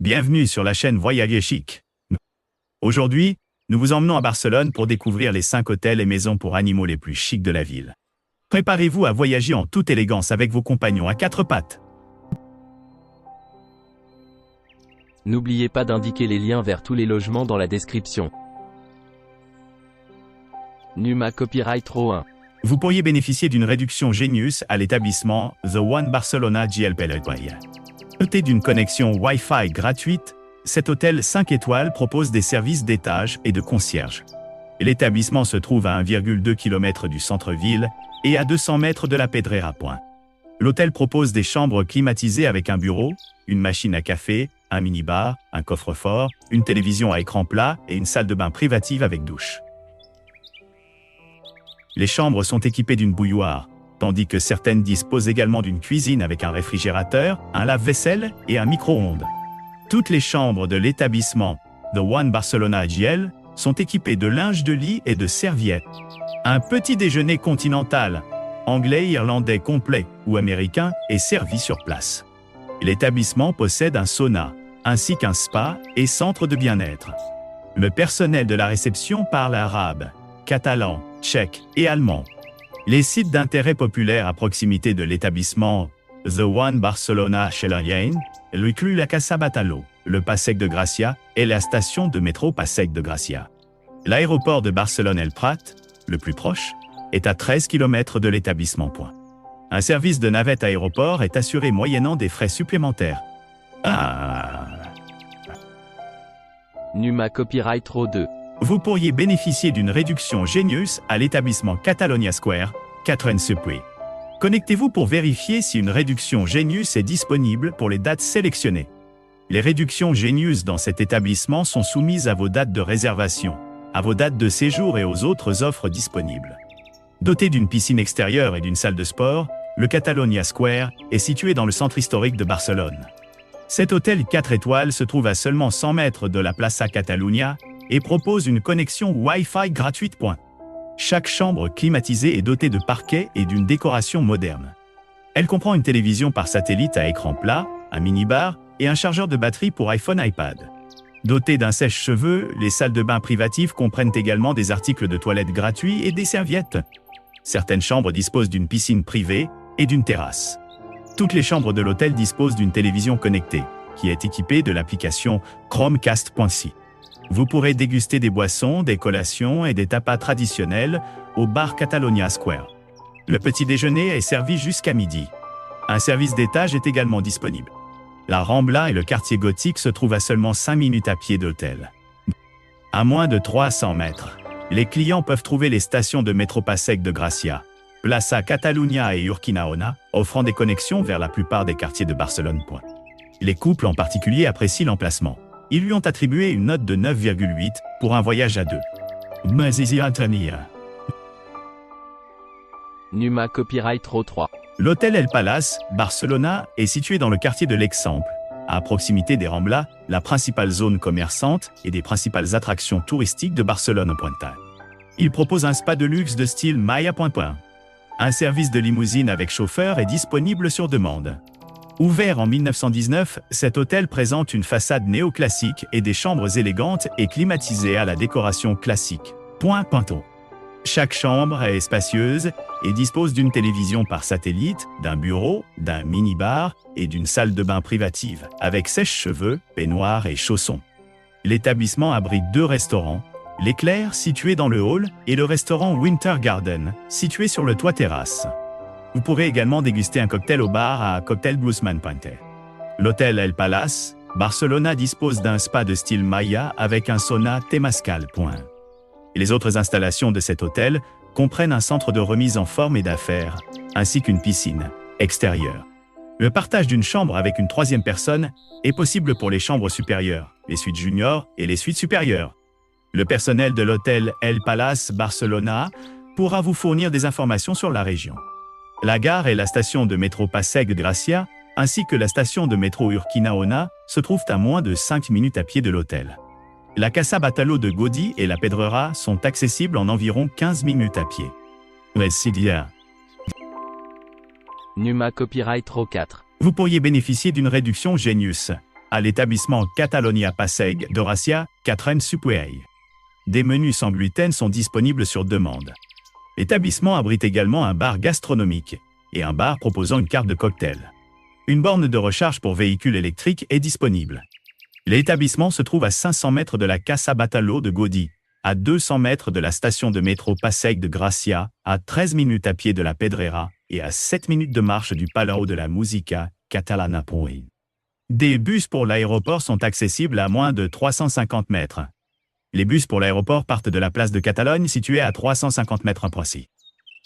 Bienvenue sur la chaîne Voyager Chic. Aujourd'hui, nous vous emmenons à Barcelone pour découvrir les 5 hôtels et maisons pour animaux les plus chics de la ville. Préparez-vous à voyager en toute élégance avec vos compagnons à 4 pattes. N'oubliez pas d'indiquer les liens vers tous les logements dans la description. Numa Copyright Row 1. Vous pourriez bénéficier d'une réduction Genius à l'établissement The One Barcelona GLP. Doté d'une connexion Wi-Fi gratuite, cet hôtel 5 étoiles propose des services d'étage et de concierge. L'établissement se trouve à 1,2 km du centre-ville et à 200 mètres de la Pedrera Point. L'hôtel propose des chambres climatisées avec un bureau, une machine à café, un minibar, un coffre-fort, une télévision à écran plat et une salle de bain privative avec douche. Les chambres sont équipées d'une bouilloire, tandis que certaines disposent également d'une cuisine avec un réfrigérateur, un lave-vaisselle et un micro-ondes. Toutes les chambres de l'établissement The One Barcelona GL sont équipées de linge de lit et de serviettes. Un petit déjeuner continental, anglais, irlandais complet ou américain est servi sur place. L'établissement possède un sauna, ainsi qu'un spa et centre de bien-être. Le personnel de la réception parle arabe, catalan, tchèque et allemand. Les sites d'intérêt populaire à proximité de l'établissement The One Barcelona Xella incluent la Casa Batalló, le Passeig de Gracia et la station de métro Passeig de Gracia. L'aéroport de Barcelone El Prat, le plus proche, est à 13 km de l'établissement. Un service de navette aéroport est assuré moyennant des frais supplémentaires. Numa Copyright Row 2. Vous pourriez bénéficier d'une réduction Genius à l'établissement Catalonia Square, 4 Supri. Connectez-vous pour vérifier si une réduction Genius est disponible pour les dates sélectionnées. Les réductions Genius dans cet établissement sont soumises à vos dates de réservation, à vos dates de séjour et aux autres offres disponibles. Doté d'une piscine extérieure et d'une salle de sport, le Catalonia Square est situé dans le centre historique de Barcelone. Cet hôtel 4 étoiles se trouve à seulement 100 mètres de la Plaça Catalunya et propose une connexion Wi-Fi gratuite. Chaque chambre climatisée est dotée de parquet et d'une décoration moderne. Elle comprend une télévision par satellite à écran plat, un minibar et un chargeur de batterie pour iPhone iPad. Dotées d'un sèche-cheveux, les salles de bain privatives comprennent également des articles de toilette gratuits et des serviettes. Certaines chambres disposent d'une piscine privée et d'une terrasse. Toutes les chambres de l'hôtel disposent d'une télévision connectée, qui est équipée de l'application Chromecast.si. Vous pourrez déguster des boissons, des collations et des tapas traditionnels au bar Catalonia Square. Le petit déjeuner est servi jusqu'à midi. Un service d'étage est également disponible. La Rambla et le quartier gothique se trouvent à seulement 5 minutes à pied de l'hôtel. À moins de 300 mètres, les clients peuvent trouver les stations de métro Passeig de Gracia, Plaça Catalunya et Urquinaona, offrant des connexions vers la plupart des quartiers de Barcelone. Les couples en particulier apprécient l'emplacement. Ils lui ont attribué une note de 9,8 pour un voyage à 2. Numa Copyright Row 3. L'hôtel El Palace, Barcelona, est situé dans le quartier de l'Eixample, à proximité des Ramblas, la principale zone commerçante et des principales attractions touristiques de Barcelone. Il propose un spa de luxe de style Maya. Un service de limousine avec chauffeur est disponible sur demande. Ouvert en 1919, cet hôtel présente une façade néoclassique et des chambres élégantes et climatisées à la décoration classique. Chaque chambre est spacieuse et dispose d'une télévision par satellite, d'un bureau, d'un mini-bar et d'une salle de bain privative, avec sèche-cheveux, peignoir et chaussons. L'établissement abrite 2 restaurants, l'Éclair situé dans le hall et le restaurant Winter Garden, situé sur le toit terrasse. Vous pourrez également déguster un cocktail au bar à Cocktail Bluesman. L'hôtel El Palace, Barcelona dispose d'un spa de style Maya avec un sauna Temascal. Les autres installations de cet hôtel comprennent un centre de remise en forme et d'affaires, ainsi qu'une piscine extérieure. Le partage d'une chambre avec une 3e personne est possible pour les chambres supérieures, les suites juniors et les suites supérieures. Le personnel de l'hôtel El Palace Barcelona pourra vous fournir des informations sur la région. La gare et la station de métro Passeig de Gracia, ainsi que la station de métro Urquinaona, se trouvent à moins de 5 minutes à pied de l'hôtel. La Casa Batalló de Gaudí et la Pedrera sont accessibles en environ 15 minutes à pied. Numa Copyright Row 4. Vous pourriez bénéficier d'une réduction Genius à l'établissement Catalonia Passeig de Gracia, Catherine Supuey. Des menus sans gluten sont disponibles sur demande. L'établissement abrite également un bar gastronomique et un bar proposant une carte de cocktail. Une borne de recharge pour véhicules électriques est disponible. L'établissement se trouve à 500 mètres de la Casa Batalló de Gaudí, à 200 mètres de la station de métro Passeig de Gracia, à 13 minutes à pied de la Pedrera et à 7 minutes de marche du Palau de la Música Catalana. Des bus pour l'aéroport sont accessibles à moins de 350 mètres. Les bus pour l'aéroport partent de la place de Catalogne située à 350 mètres précis.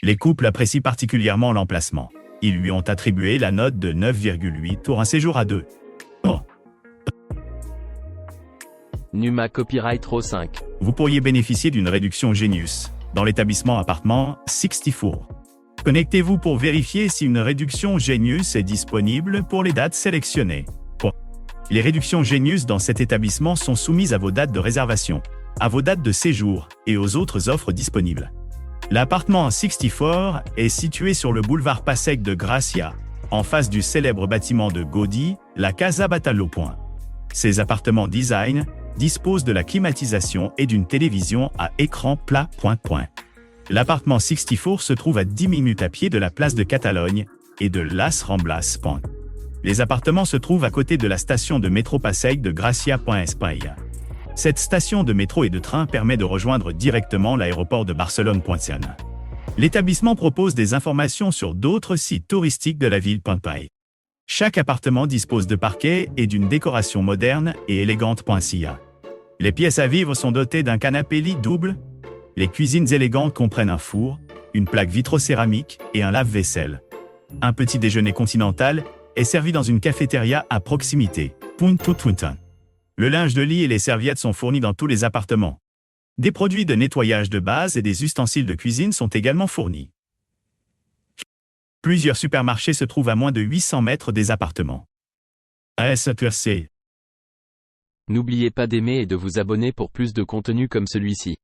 Les couples apprécient particulièrement l'emplacement. Ils lui ont attribué la note de 9,8 pour un séjour à deux. Numa Copyright Row 5. Vous pourriez bénéficier d'une réduction Genius dans l'établissement appartement 64. Connectez-vous pour vérifier si une réduction Genius est disponible pour les dates sélectionnées. Les réductions Genius dans cet établissement sont soumises à vos dates de réservation, à vos dates de séjour et aux autres offres disponibles. L'appartement 64 est situé sur le boulevard Passeig de Gracia, en face du célèbre bâtiment de Gaudí, la Casa Batalló. Ces appartements design disposent de la climatisation et d'une télévision à écran plat. L'appartement 64 se trouve à 10 minutes à pied de la place de Catalogne et de Las Ramblas. Les appartements se trouvent à côté de la station de métro Passeig de Gracia. Cette station de métro et de train permet de rejoindre directement l'aéroport de Barcelone. L'établissement propose des informations sur d'autres sites touristiques de la ville. Chaque appartement dispose de parquets et d'une décoration moderne et élégante. Les pièces à vivre sont dotées d'un canapé lit double. Les cuisines élégantes comprennent un four, une plaque vitrocéramique et un lave-vaisselle. Un petit déjeuner continental est servi dans une cafétéria à proximité. Le linge de lit et les serviettes sont fournis dans tous les appartements. Des produits de nettoyage de base et des ustensiles de cuisine sont également fournis. Plusieurs supermarchés se trouvent à moins de 800 mètres des appartements. N'oubliez pas d'aimer et de vous abonner pour plus de contenu comme celui-ci.